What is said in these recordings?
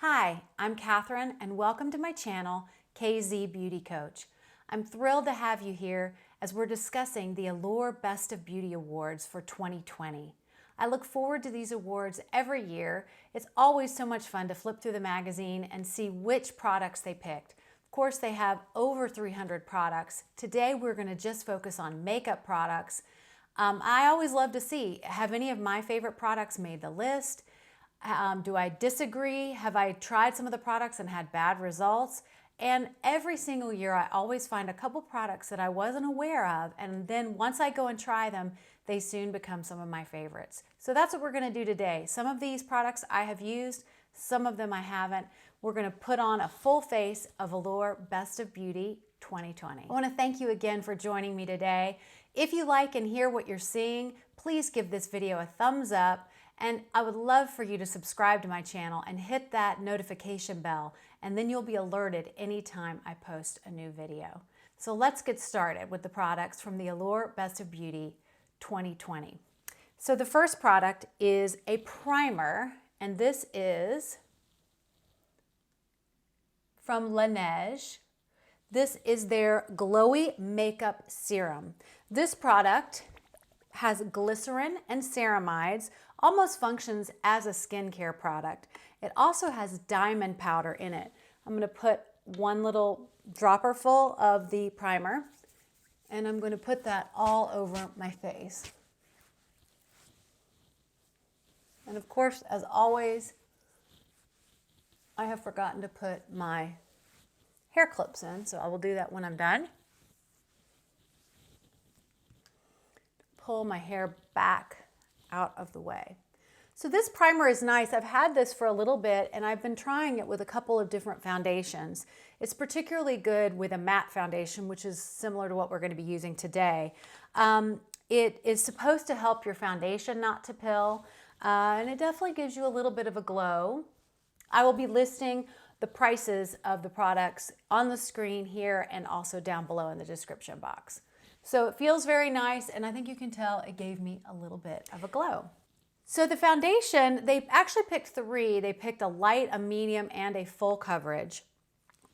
Hi, I'm Catherine and welcome to my channel, KZ Beauty Coach. I'm thrilled to have you here as we're discussing the Allure Best of Beauty Awards for 2020. I look forward to these awards every year. It's always so much fun to flip through the magazine and see which products they picked. Of course, they have over 300 products. Today, we're going to just focus on makeup products. I always love to see, have any of my favorite products made the list? Do I disagree? Have I tried some of the products and had bad results? And every single year, I always find a couple products that I wasn't aware of, and then once I go and try them, they soon become some of my favorites. So that's what we're going to do today. Some of these products I have used, some of them I haven't. We're going to put on a full face of Allure Best of Beauty 2020. I want to thank you again for joining me today. If you like and hear what you're seeing, please give this video a thumbs up. And I would love for you to subscribe to my channel and hit that notification bell, and then you'll be alerted anytime I post a new video. So let's get started with the products from the Allure Best of Beauty 2020. So the first product is a primer, and this is from Laneige. This is their Glowy Makeup Serum. This product has glycerin and ceramides, almost functions as a skincare product. It also has diamond powder in it. I'm going to put one little dropper full of the primer, and I'm going to put that all over my face. And of course, as always, I have forgotten to put my hair clips in, so I will do that when I'm done. Pull my hair back out of the way. So this primer is nice. I've had this for a little bit and I've been trying it with a couple of different foundations. It's particularly good with a matte foundation, which is similar to what we're going to be using today. It is supposed to help your foundation not to pill, and it definitely gives you a little bit of a glow. I will be listing the prices of the products on the screen here and also down below in the description box. So it feels very nice, and I think you can tell it gave me a little bit of a glow. So the foundation, they actually picked three. They picked a light, a medium, and a full coverage.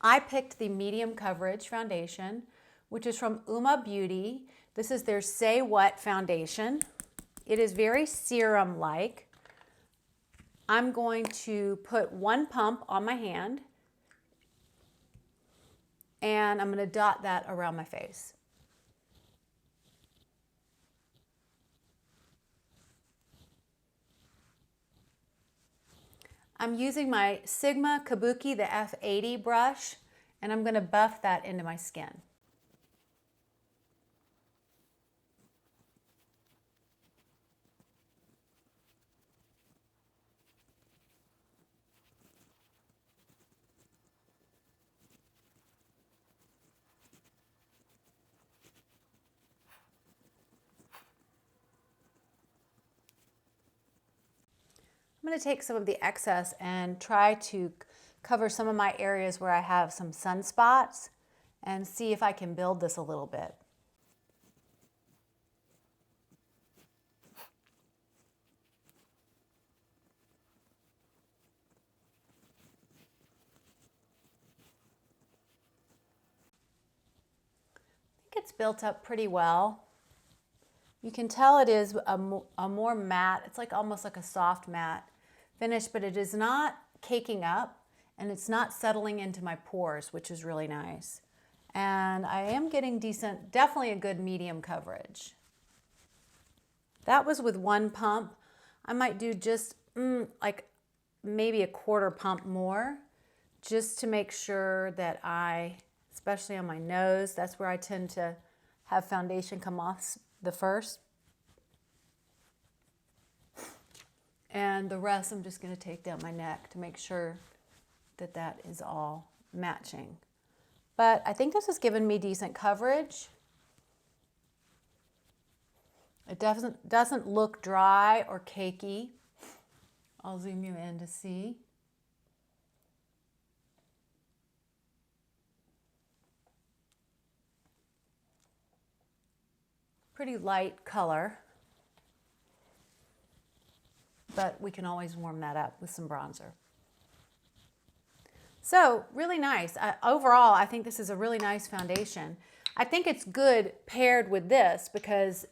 I picked the medium coverage foundation, which is from Uoma Beauty. This is their Say What foundation. It is very serum-like. I'm going to put one pump on my hand, and I'm going to dot that around my face. I'm using my Sigma Kabuki, the F80 brush, and I'm going to buff that into my skin. I'm going to take some of the excess and try to cover some of my areas where I have some sunspots and see if I can build this a little bit. I think it's built up pretty well. You can tell it is a more matte, it's like almost like a soft matte finish, but it is not caking up and it's not settling into my pores, which is really nice. And I am getting decent, definitely a good medium coverage. That was with one pump. I might do just like maybe a quarter pump more, just to make sure that especially on my nose, that's where I tend to have foundation come off the first. And the rest I'm just going to take down my neck to make sure that that is all matching. But I think this has given me decent coverage. It doesn't look dry or cakey. I'll zoom you in to see. Pretty light color. But we can always warm that up with some bronzer. So really nice. Overall, I think this is a really nice foundation. I think it's good paired with this because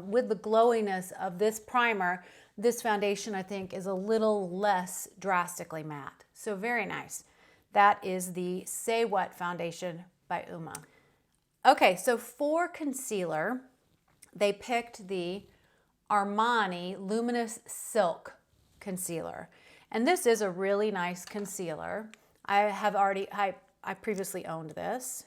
with the glowiness of this primer, this foundation I think is a little less drastically matte. So very nice. That is the Say What foundation by Uoma. Okay, so for concealer, they picked the Armani Luminous Silk concealer. And this is a really nice concealer. I previously owned this.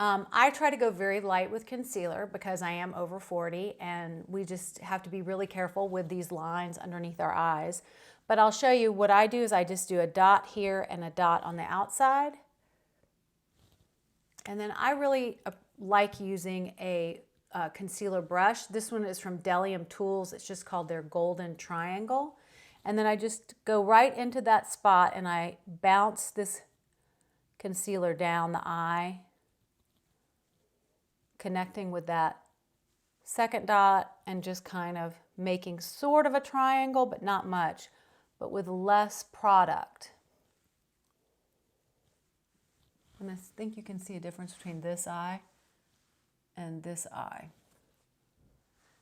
I try to go very light with concealer because I am over 40 and we just have to be really careful with these lines underneath our eyes. But I'll show you what I do is I just do a dot here and a dot on the outside. And then I really like using a concealer brush. This one is from Delium Tools. It's just called their Golden Triangle. And then I just go right into that spot and I bounce this concealer down the eye, connecting with that second dot and just kind of making sort of a triangle, but not much, but with less product. And I think you can see a difference between this eye and this eye.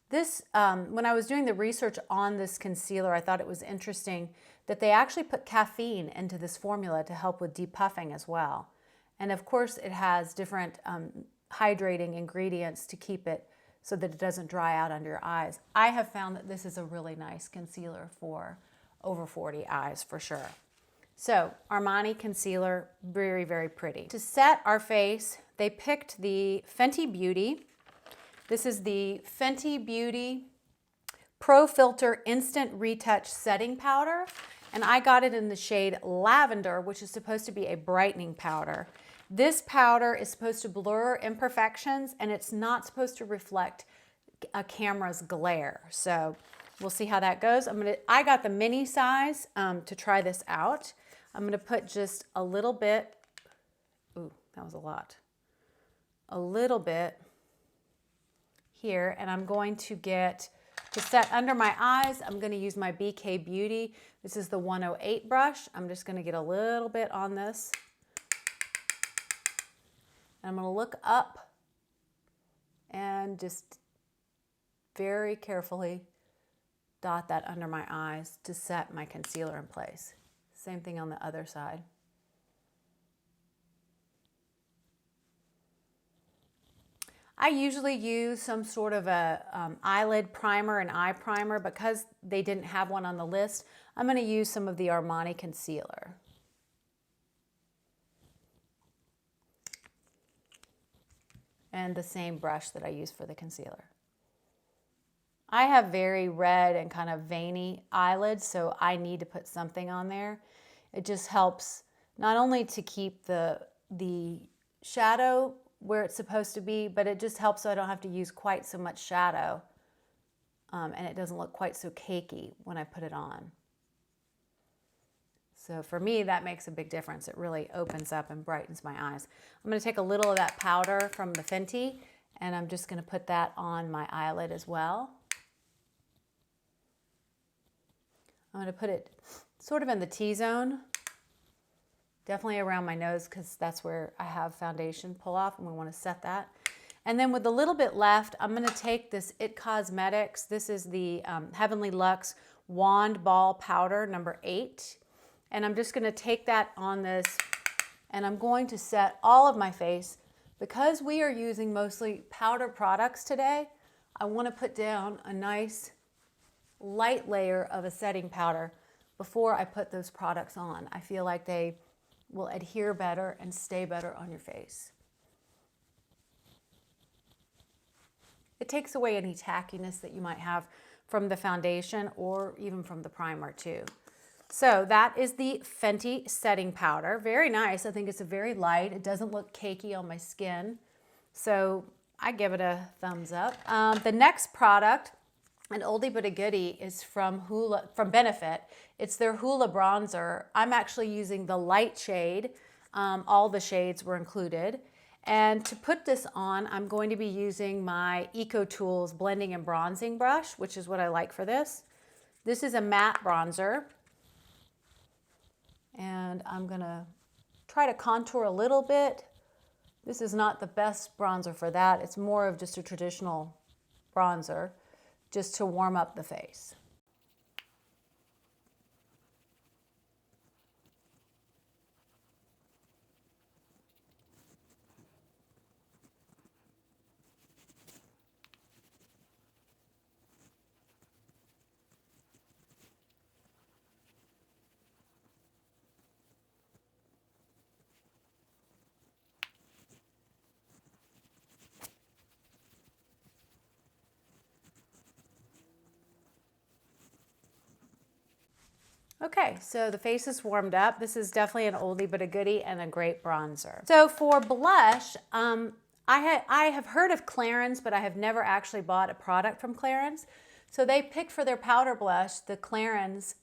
This, when I was doing the research on this concealer, I thought it was interesting that they actually put caffeine into this formula to help with depuffing as well. And of course it has different hydrating ingredients to keep it so that it doesn't dry out under your eyes. I have found that this is a really nice concealer for over 40 eyes for sure. So Armani concealer, very, very pretty. To set our face, they picked the Fenty Beauty. This is the Fenty Beauty Pro Filt'r Instant Retouch Setting Powder. And I got it in the shade Lavender, which is supposed to be a brightening powder. This powder is supposed to blur imperfections and it's not supposed to reflect a camera's glare. So we'll see how that goes. I got the mini size to try this out. I'm gonna put just a little bit, ooh, that was a lot. A little bit here, and I'm going to get, to set under my eyes, I'm gonna use my BK Beauty. This is the 108 brush. I'm just gonna get a little bit on this. And I'm gonna look up and just very carefully dot that under my eyes to set my concealer in place. Same thing on the other side. I usually use some sort of a eyelid primer and eye primer. Because they didn't have one on the list, I'm going to use some of the Armani concealer. And the same brush that I use for the concealer. I have very red and kind of veiny eyelids, so I need to put something on there. It just helps not only to keep the shadow where it's supposed to be, but it just helps so I don't have to use quite so much shadow and it doesn't look quite so cakey when I put it on. So for me, that makes a big difference. It really opens up and brightens my eyes. I'm going to take a little of that powder from the Fenty and I'm just going to put that on my eyelid as well. I'm going to put it sort of in the T-zone. Definitely around my nose because that's where I have foundation pull off and we want to set that. And then with a little bit left, I'm going to take this It Cosmetics. This is the Heavenly Luxe Wand Ball Powder number 8. And I'm just going to take that on this and I'm going to set all of my face. Because we are using mostly powder products today, I want to put down a nice light layer of a setting powder before I put those products on. I feel like they will adhere better and stay better on your face. It takes away any tackiness that you might have from the foundation or even from the primer too. So that is the Fenty setting powder. Very nice. I think it's a very light. It doesn't look cakey on my skin. So I give it a thumbs up. The next product, an oldie but a goodie, is from Hoola, from Benefit. It's their Hoola bronzer. I'm actually using the light shade. All the shades were included. And to put this on, I'm going to be using my Eco Tools blending and bronzing brush, which is what I like for this. This is a matte bronzer. And I'm gonna try to contour a little bit. This is not the best bronzer for that. It's more of just a traditional bronzer, just to warm up the face. Okay, so the face is warmed up. This is definitely an oldie but a goodie and a great bronzer. So for blush, I have heard of Clarins, but I have never actually bought a product from Clarins. So they picked for their powder blush the Clarins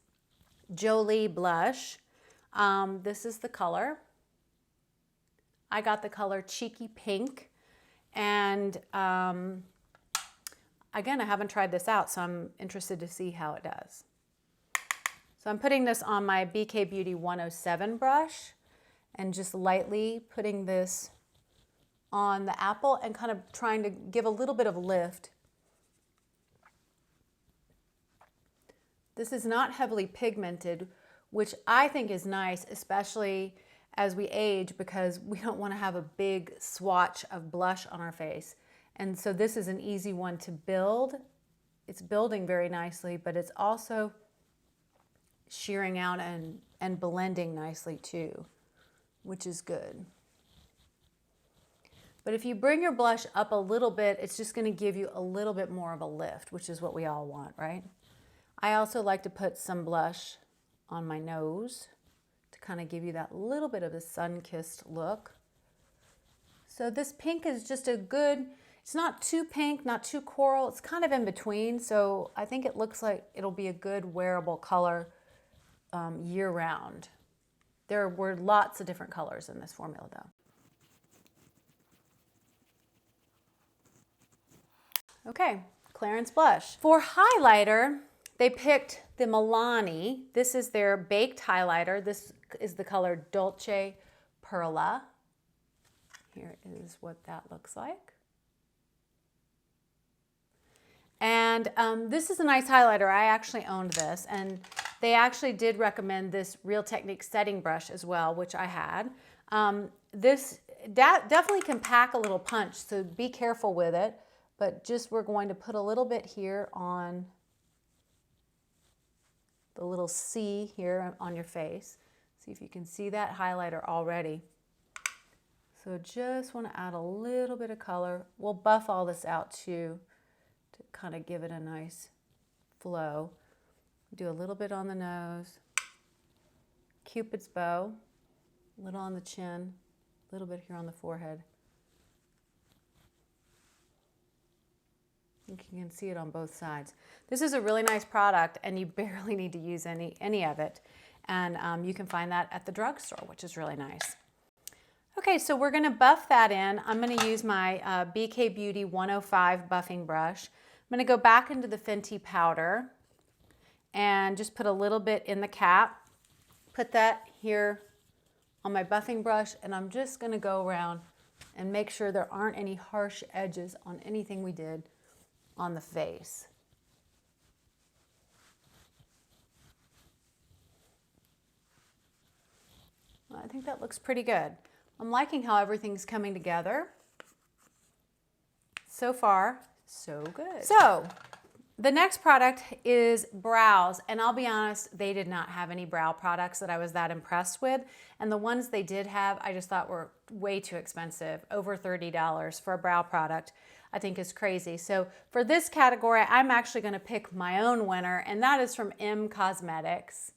Joli blush. This is the color. I got the color Cheeky Pink. And again, I haven't tried this out, so I'm interested to see how it does. So I'm putting this on my BK Beauty 107 brush and just lightly putting this on the apple and kind of trying to give a little bit of lift. This is not heavily pigmented, which I think is nice, especially as we age, because we don't want to have a big swatch of blush on our face. And so this is an easy one to build. It's building very nicely, but it's also shearing out and blending nicely too, which is good. But if you bring your blush up a little bit, it's just going to give you a little bit more of a lift, which is what we all want, right? I also like to put some blush on my nose to kind of give you that little bit of a sun-kissed look. So this pink is just a good, it's not too pink, not too coral, it's kind of in between. So I think it looks like it'll be a good wearable color year-round. There were lots of different colors in this formula though. Okay, Clarins blush. For highlighter, they picked the Milani. This is their baked highlighter. This is the color Dolce Perla. Here is what that looks like. And this is a nice highlighter. I actually owned this, and they actually did recommend this Real Techniques setting brush as well, which I had. This definitely can pack a little punch, so be careful with it. But just we're going to put a little bit here on the little C here on your face. See if you can see that highlighter already. So just want to add a little bit of color. We'll buff all this out too to kind of give it a nice flow. Do a little bit on the nose, Cupid's bow, a little on the chin, a little bit here on the forehead. I think you can see it on both sides. This is a really nice product, and you barely need to use any of it. And you can find that at the drugstore, which is really nice. Okay, so we're going to buff that in. I'm going to use my BK Beauty 105 buffing brush. I'm going to go back into the Fenty powder and just put a little bit in the cap. Put that here on my buffing brush, and I'm just going to go around and make sure there aren't any harsh edges on anything we did on the face. I think that looks pretty good. I'm liking how everything's coming together. So far, so good. So the next product is brows, and I'll be honest, they did not have any brow products that I was that impressed with, and the ones they did have I just thought were way too expensive. Over $30 for a brow product I think is crazy. So for this category, I'm actually going to pick my own winner, and that is from M Cosmetics.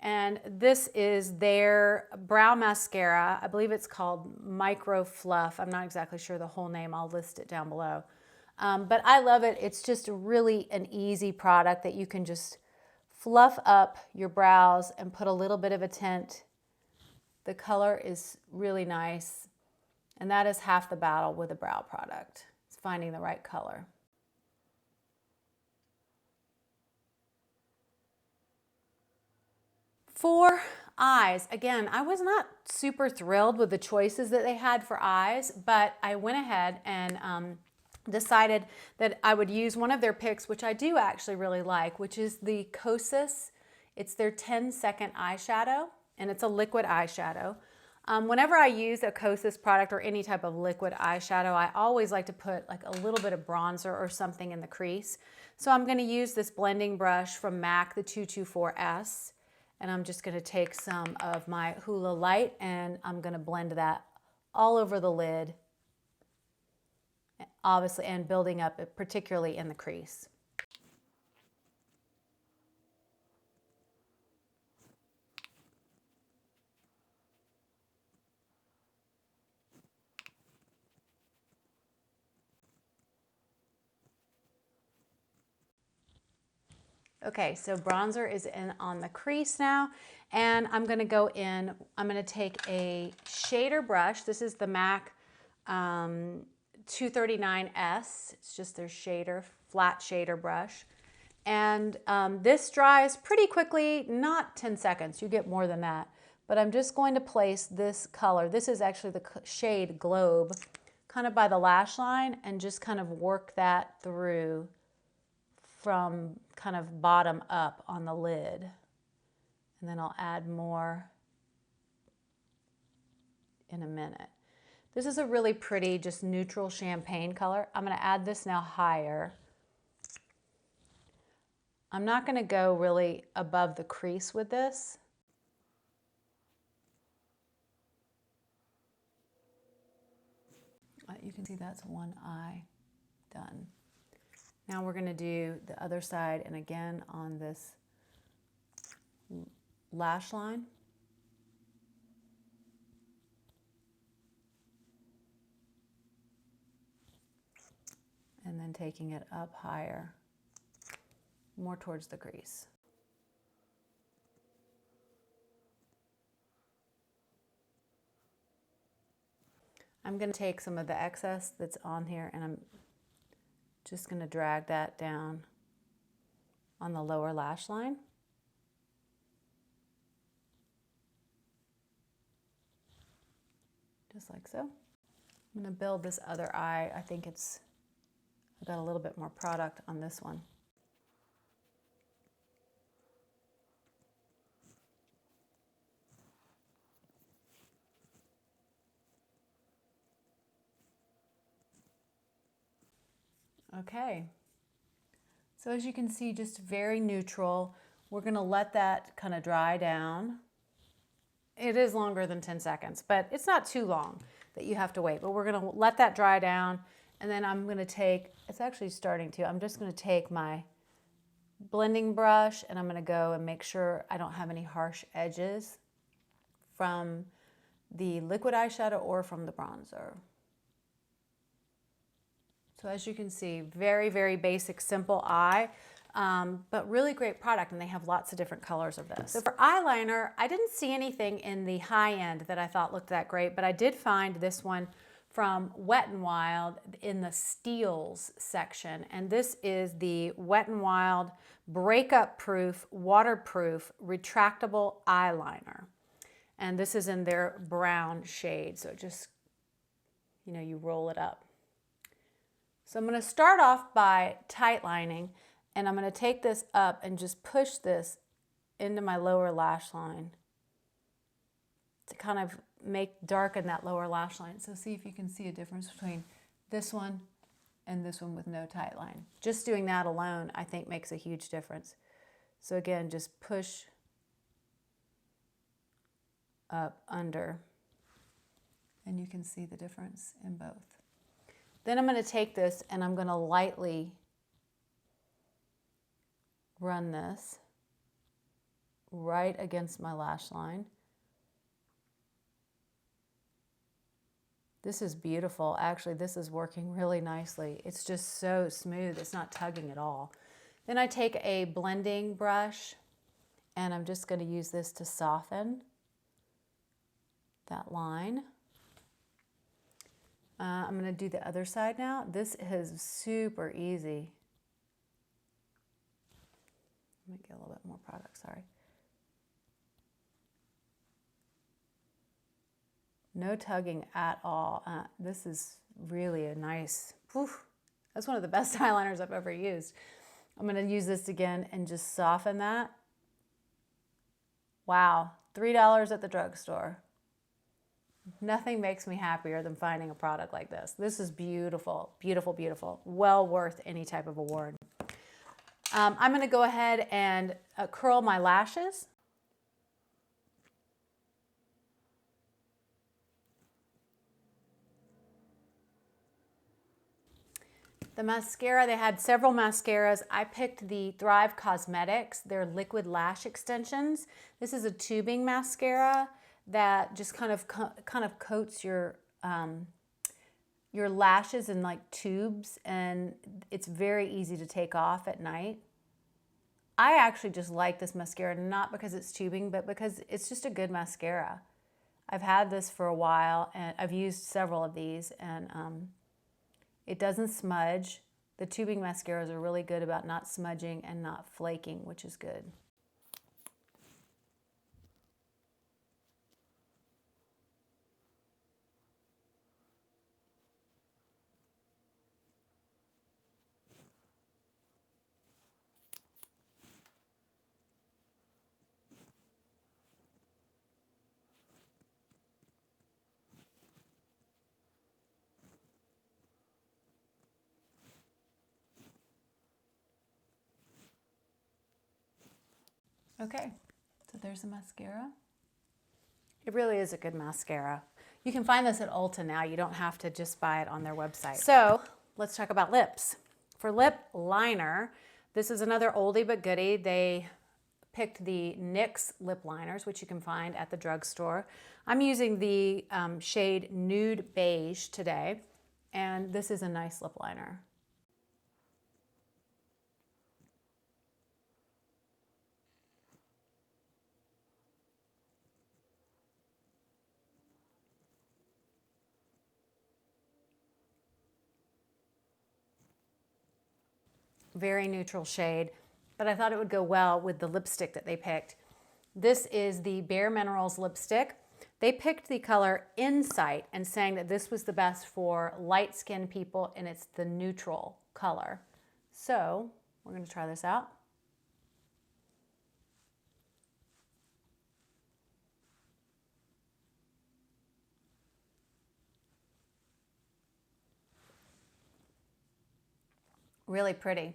And this is their brow mascara. I believe it's called Micro-Fluff. I'm not exactly sure the whole name. I'll list it down below. But I love it. It's just really an easy product that you can just fluff up your brows and put a little bit of a tint. The color is really nice. And that is half the battle with a brow product. It's finding the right color. For eyes, again, I was not super thrilled with the choices that they had for eyes, but I went ahead and decided that I would use one of their picks, which I do actually really like, which is the Kosas. It's their 10-second eyeshadow, and it's a liquid eyeshadow. Whenever I use a Kosas product or any type of liquid eyeshadow, I always like to put like a little bit of bronzer or something in the crease. So I'm going to use this blending brush from MAC, the 224S, and I'm just going to take some of my Hoola Lite and I'm going to blend that all over the lid, obviously, and building up particularly in the crease. Okay, so bronzer is in on the crease now, and I'm gonna go in, I'm gonna take a shader brush. This is the MAC 239S. It's just their shader, flat shader brush. And this dries pretty quickly, not 10 seconds, you get more than that. But I'm just going to place this color, this is actually the shade Globe, kind of by the lash line, and just kind of work that through from kind of bottom up on the lid. And then I'll add more in a minute. This is a really pretty, just neutral champagne color. I'm gonna add this now higher. I'm not gonna go really above the crease with this. You can see that's one eye done. Now we're gonna do the other side, and again on this lash line. And then taking it up higher, more towards the crease. I'm gonna take some of the excess that's on here and I'm just gonna drag that down on the lower lash line. Just like so. I'm gonna build this other eye. I think I've got a little bit more product on this one. Okay, so as you can see, just very neutral. We're gonna let that kind of dry down. It is longer than 10 seconds, but it's not too long that you have to wait, but we're gonna let that dry down, and then I'm gonna take, it's actually starting to, I'm just gonna take my blending brush and I'm gonna go and make sure I don't have any harsh edges from the liquid eyeshadow or from the bronzer. So as you can see, very, very basic, simple eye, but really great product, and they have lots of different colors of this. So for eyeliner, I didn't see anything in the high end that I thought looked that great, but I did find this one from Wet n Wild in the Steals section, and this is the Wet n Wild Breakup Proof, Waterproof, Retractable Eyeliner. And this is in their brown shade, so it just, you know, you roll it up. So I'm going to start off by tight lining, and I'm going to take this up and just push this into my lower lash line to kind of darken that lower lash line. So see if you can see a difference between this one and this one with no tight line. Just doing that alone, I think, makes a huge difference. So again, just push up under, and you can see the difference in both. Then I'm going to take this and I'm going to lightly run this right against my lash line. This is beautiful. Actually, this is working really nicely. It's just so smooth. It's not tugging at all. Then I take a blending brush and I'm just going to use this to soften that line. I'm going to do the other side now. This is super easy. Let me get a little bit more product, sorry. No tugging at all. This is really a nice, whew, that's one of the best eyeliners I've ever used. I'm going to use this again and just soften that. Wow, $3 at the drugstore. Nothing makes me happier than finding a product like this. This is beautiful, beautiful, beautiful. Well worth any type of award. I'm going to go ahead and curl my lashes. The mascara, they had several mascaras. I picked the Thrive Cosmetics, their liquid lash extensions. This is a tubing mascara that just kind of coats your lashes in like tubes, and it's very easy to take off at night. I actually just like this mascara, not because it's tubing, but because it's just a good mascara. I've had this for a while, and I've used several of these, and it doesn't smudge. The tubing mascaras are really good about not smudging and not flaking, which is good. Okay, so there's the mascara. It really is a good mascara. You can find this at Ulta now. You don't have to just buy it on their website. So let's talk about lips. For lip liner, this is another oldie but goodie. They picked the NYX lip liners, which you can find at the drugstore. I'm using the shade Nude Beige today, and this is a nice lip liner. Very neutral shade, but I thought it would go well with the lipstick that they picked. This is the Bare Minerals lipstick. They picked the color Insight and saying that this was the best for light skinned people, and it's the neutral color. So we're going to try this out. Really pretty.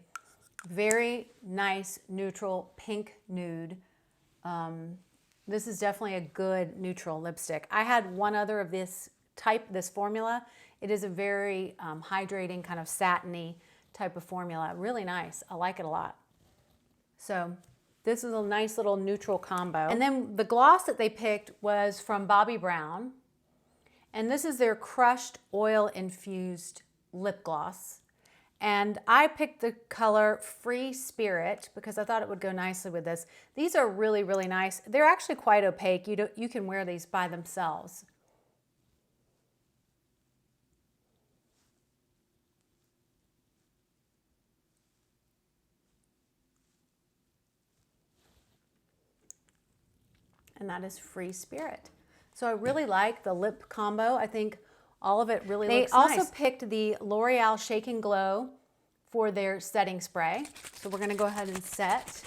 Very nice neutral pink nude. This is definitely a good neutral lipstick. I had one other of this type, this formula. It is a very hydrating, kind of satiny type of formula. Really nice. I like it a lot. So this is a nice little neutral combo. And then the gloss that they picked was from Bobbi Brown. And this is their crushed oil-infused lip gloss. And I picked the color Free Spirit because I thought it would go nicely with this. These are really, really nice. They're actually quite opaque. You can wear these by themselves. And that is Free Spirit. So I really like the lip combo. I think all of it really looks nice. They also picked the L'Oreal Shake and Glow for their setting spray. So we're going to go ahead and set.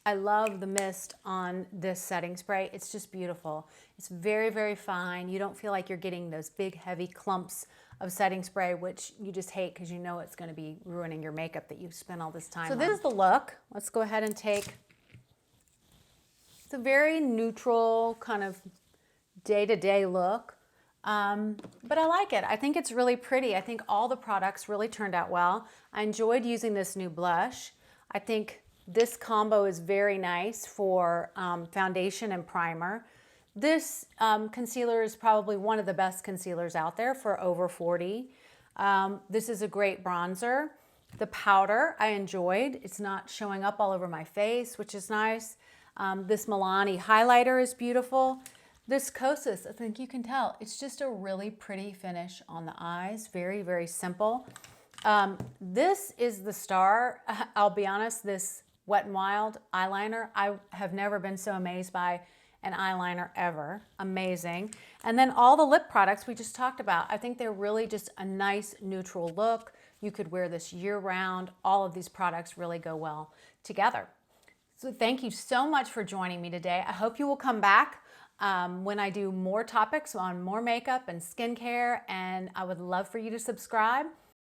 I love the mist on this setting spray. It's just beautiful. It's very, very fine. You don't feel like you're getting those big, heavy clumps of setting spray, which you just hate because you know it's going to be ruining your makeup that you've spent all this time on. So this is the look. Let's go ahead and take. It's a very neutral kind of day-to-day look, but I like it. I think it's really pretty. I think all the products really turned out well. I enjoyed using this new blush. I think this combo is very nice for foundation and primer. This concealer is probably one of the best concealers out there for over 40. This is a great bronzer. The powder I enjoyed. It's not showing up all over my face, which is nice. This Milani highlighter is beautiful. This Kosas, I think you can tell, it's just a really pretty finish on the eyes. Very, very simple. This is the star. I'll be honest, this Wet n Wild eyeliner. I have never been so amazed by an eyeliner ever. Amazing. And then all the lip products we just talked about. I think they're really just a nice neutral look. You could wear this year round. All of these products really go well together. So thank you so much for joining me today. I hope you will come back when I do more topics on more makeup and skincare, and I would love for you to subscribe.